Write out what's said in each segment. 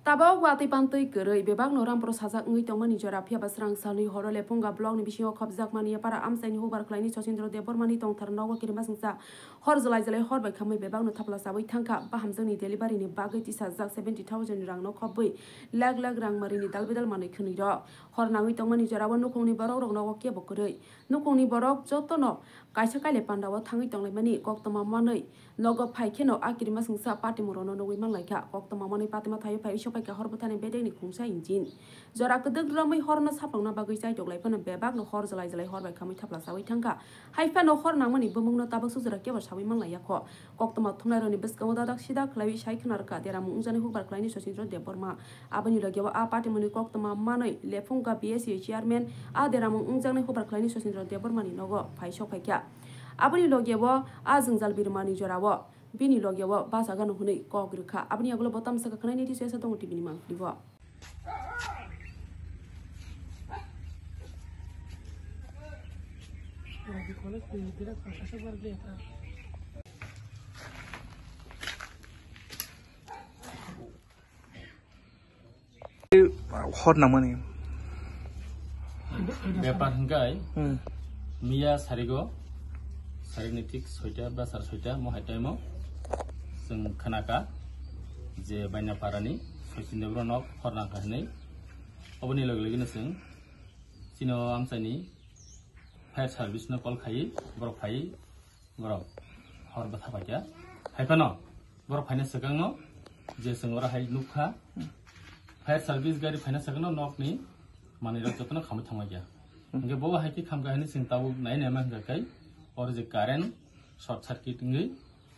Taba wati pantui gerei bebak norang prosajak ngui tongmani jora pia basrang sani horo lepunga blog ni bisingo khobjak mani para amsaini hubar khlaini Socindro Debor mani tong tharnawa kirima singsa hor jalai hor bai khamai bebak no thapla sabai thangka bahamjani delivery ni bagai tisa jak 70,000 rang no khobbai lag rang mari ni dalbedal mani khuni ro hor nangui tongmani jora wa nukongni borok rok no ke bokorei nukongni borok jotono kaisa kaile pandawa thangui tonglai mani koktoma manei logo phaikeno akirima singsa party morono nogui manlaika koktoma mani patima thayo phai paika horbutani bedeni khungsa injin jora kedek ramai horna saplongna bagui jai joglai pano bebak no hor jalai hor bai khamai thapla sabai thangka haifa no hor nangmani bumungno tabak sujara keba sabai manglaya kho koktoma thungnaroni biskamo dadak sida khlai sai khunarka deramu ungjani hubar khlaini Socindro Deborma abani lagyawa a party mani koktoma manai lephungka BSC chairman a deramu ungjani hubar khlaini Socindro Debormani nogo phaisok phaikya abani lagyawa a jungjal birmani jorawo bini logyawa basa ganu hunei kogrikha abni agulo botam saka khnai ni tisa tong tv ni mang dibo hot namanya bepan hengkai Mia sarigo sarinitik soita basar soita mo hatai mo sing khanaka je baina parani Socindro Deborno horna khanei oboni loglegina sing sino amsani fire service no call khai borok phai borok hor batha pakya haipano borok phaina sakangno je singora hai nukha fire service gari phaina sakangno nokni manira jotno khamai thangya nge bo hai ki khamga hani sing tabu nai nema kai और जे current short circuit ngui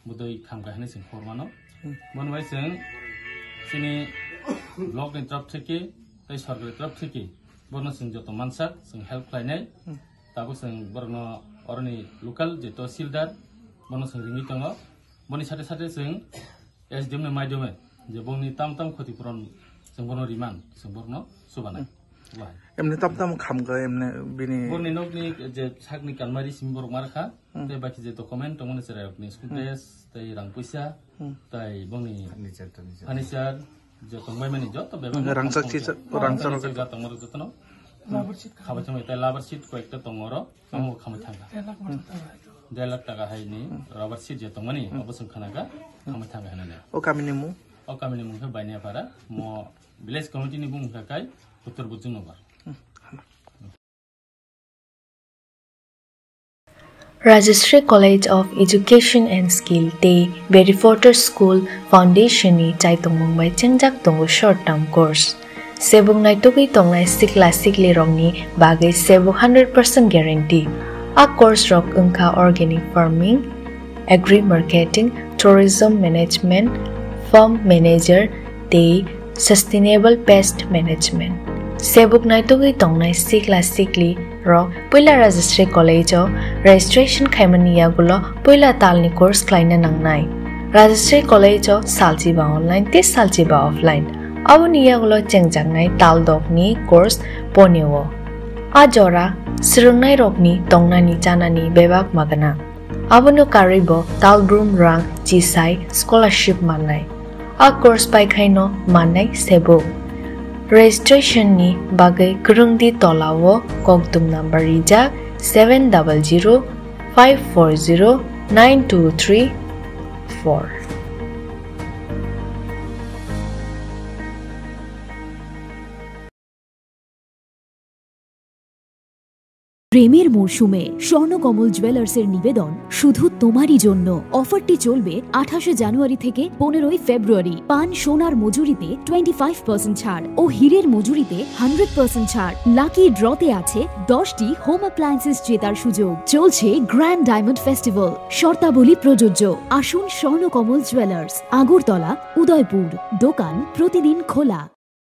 budoi khamga hani sing hormano monbai sing sini blog ni taraf theke tai sarkar taraf theke borno sing joto mansak sing help khlainai tabu sing borno orni local je tahsildar borno sing ringi tongo boni sate sing SDM ne maidome je bongni tam khotipuron sing borno riman sing borno subanai emne tam kham ga emne bini borni nokni je sakni kanmari simbor markha te baki je document tongone serak ni school dress tai rang puisa tai bongni furniture je tongbai mani jot to beba rang sakti rang sarok ga tongor jotno khaba chama tai labor sheet ko ekta tongoro amu khamai thanga 1 lakh taka haini rubber sheet je tongmani obosung khanaga khamai thanga hanane o kamini mu kha baina para mo village committee ni bung kai Uttar Bujunnagar. Rajashree College of Education and Skill Te Berryforter School Foundation ni Chaitung Mumbai Chengjak Tongo short term course. Sebung nai tuki tonglai sikla sikli rongni bagai sebu 100% guarantee. A course rok ungka organic farming, agri marketing, tourism management, farm manager, te sustainable pest management. Sebuk nai tuki tongnai sikla sikli ro puila Rajashree College o registration khaimania gulo puila talni course klaina nangnai Rajashree College o saljiba online te saljiba offline awniya gulo chengjang tal dokni course ponewo ajora sirungnai rokni tongnani chanani bebak magana abono karibo talbrum rang chisai scholarship mannai a course pai khaino mannai sebuk registration ni bagai kurungdi tolawo kokdum number rijak 700540923 প্রেমের মরশুমে স্বর্ণকমল জুয়েলার্সের নিবেদন শুধু তোমারই জন্য অফারটি চলবে 28 জানুয়ারি থেকে 15 ফেব্রুয়ারি পান সোনার মজুরিতে 25% ছাড় ও হীরের মজুরিতে 100% ছাড় লাকি ড্রতে আছে 10টি হোম অ্যাপ্লায়েন্সেস জেতার সুযোগ চলছে গ্র্যান্ড ডায়মন্ড ফেস্টিভ্যাল শর্তাবলী প্রযোজ্য আসুন স্বর্ণকমল জুয়েলার্স আগরতলা উদয়পুর দোকান প্রতিদিন খোলা